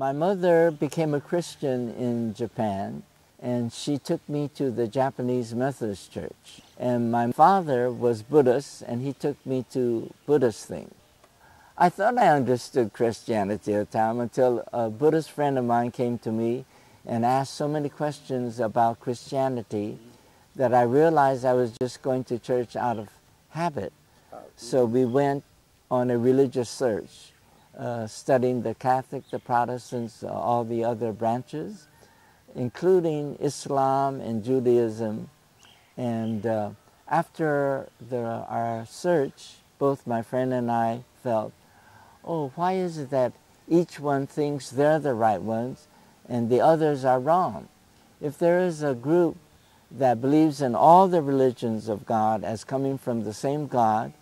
My mother became a Christian in Japan, and she took me to the Japanese Methodist Church. And my father was Buddhist, and he took me to Buddhist things. I thought I understood Christianity at the time until a Buddhist friend of mine came to me and asked so many questions about Christianity that I realized I was just going to church out of habit. So we went on a religious search, studying the Catholic, the Protestants, all the other branches, including Islam and Judaism. And after our search, both my friend and I felt, oh, why is it that each one thinks they're the right ones and the others are wrong? If there is a group that believes in all the religions of God as coming from the same God,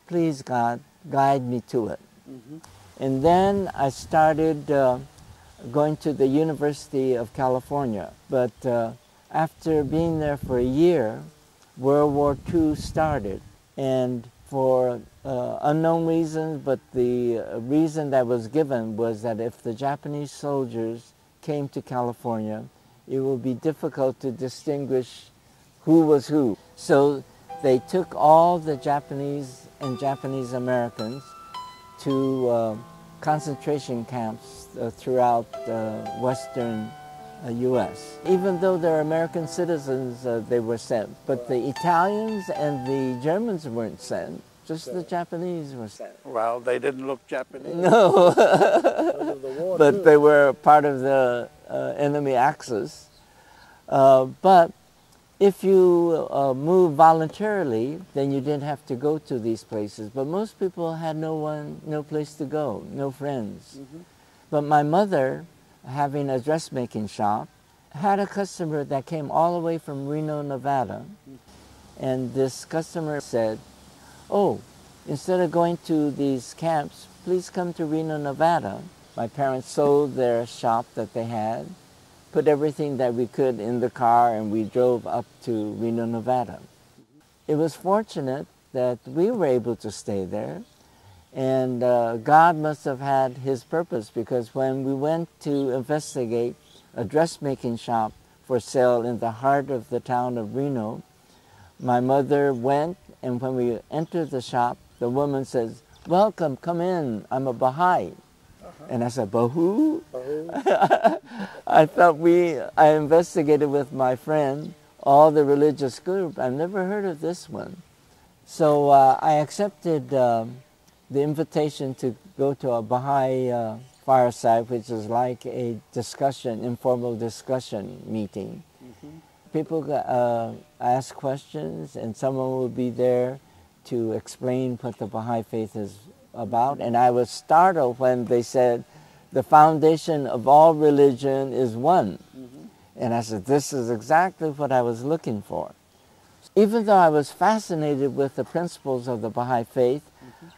please, God, guide me to it. And then I started going to the University of California. But after being there for a year, World War II started. And for unknown reasons, but the reason that was given was that if the Japanese soldiers came to California, it would be difficult to distinguish who was who. So they took all the Japanese and Japanese Americans to concentration camps throughout western U.S. Even though they're American citizens, they were sent. But the Italians and the Germans weren't sent. Just the Japanese were sent. Well, they didn't look Japanese. No. But they too. were part of the enemy axis. But if you moved voluntarily, then you didn't have to go to these places. But most people had no place to go, no friends. But my mother, having a dressmaking shop, had a customer that came all the way from Reno, Nevada. And this customer said, oh, instead of going to these camps, please come to Reno, Nevada. My parents sold their shop that they had, put everything that we could in the car, and we drove up to Reno, Nevada. It was fortunate that we were able to stay there, and God must have had His purpose, because when we went to investigate a dressmaking shop for sale in the heart of the town of Reno, my mother went, and when we entered the shop, the woman says, welcome, come in, I'm a Baha'i. And I said, Bahu? I investigated with my friend all the religious group. I've never heard of this one. So I accepted the invitation to go to a Baha'i fireside, which is like a discussion, informal discussion meeting. People ask questions, and someone will be there to explain what the Baha'i Faith is about. And I was startled when they said, the foundation of all religion is one. And I said, this is exactly what I was looking for. Even though I was fascinated with the principles of the Baha'i Faith,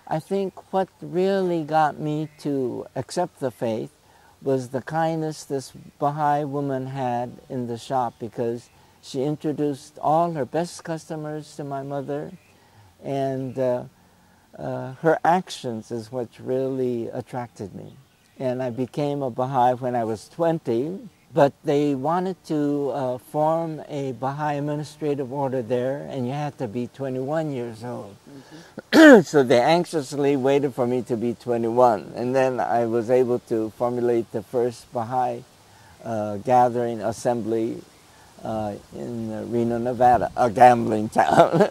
I think what really got me to accept the faith was the kindness this Baha'i woman had in the shop, because she introduced all her best customers to my mother, and her actions is what really attracted me. And I became a Baha'i when I was 20, but they wanted to form a Baha'i administrative order there, and you had to be 21 years old. So they anxiously waited for me to be 21, and then I was able to formulate the first Baha'i gathering assembly in Reno, Nevada, a gambling town.